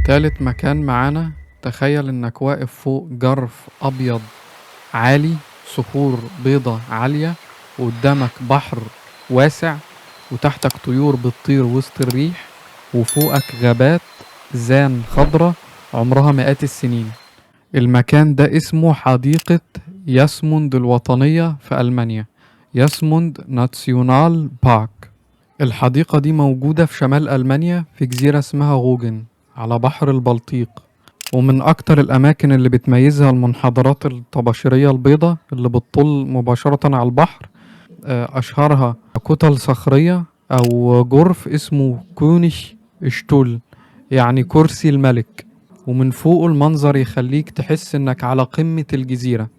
تالت مكان معانا، تخيل انك واقف فوق جرف ابيض عالي، صخور بيضة عالية، وقدامك بحر واسع، وتحتك طيور بتطير وسط الريح، وفوقك غابات زان خضرة عمرها مئات السنين. المكان ده اسمه حديقة ياسموند الوطنية في ألمانيا، ياسموند ناتسيونال بارك. الحديقة دي موجودة في شمال ألمانيا في جزيرة اسمها غوجن على بحر البلطيق، ومن أكتر الأماكن اللي بتميزها المنحدرات الطباشيرية البيضاء اللي بتطل مباشرة على البحر. أشهرها كتل صخرية أو جرف اسمه كونيش شتول، يعني كرسي الملك، ومن فوق المنظر يخليك تحس إنك على قمة الجزيرة.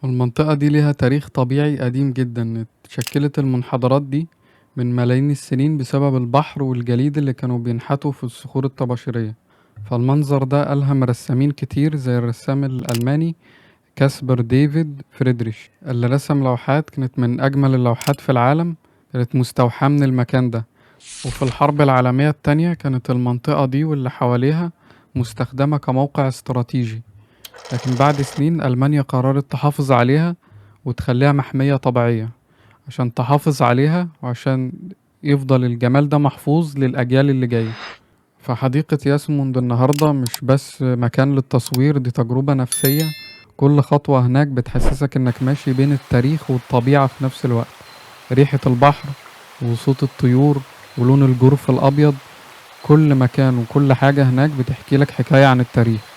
المنطقة دي ليها تاريخ طبيعي قديم جدا، اتشكلت المنحدرات دي من ملايين السنين بسبب البحر والجليد اللي كانوا بينحتوا في الصخور الطباشيرية. فالمنظر ده ألهم رسامين كتير زي الرسام الألماني كاسبر ديفيد فريدريش، اللي رسم لوحات كانت من أجمل اللوحات في العالم، كانت مستوحاة من المكان ده. وفي الحرب العالمية التانية كانت المنطقة دي واللي حواليها مستخدمة كموقع استراتيجي، لكن بعد سنين ألمانيا قررت تحافظ عليها وتخليها محمية طبيعية عشان تحافظ عليها وعشان يفضل الجمال ده محفوظ للأجيال اللي جاية. فحديقة ياسموند النهاردة مش بس مكان للتصوير، دي تجربة نفسية. كل خطوة هناك بتحسسك انك ماشي بين التاريخ والطبيعة في نفس الوقت. ريحة البحر وصوت الطيور ولون الجرف الأبيض، كل مكان وكل حاجة هناك بتحكي لك حكاية عن التاريخ.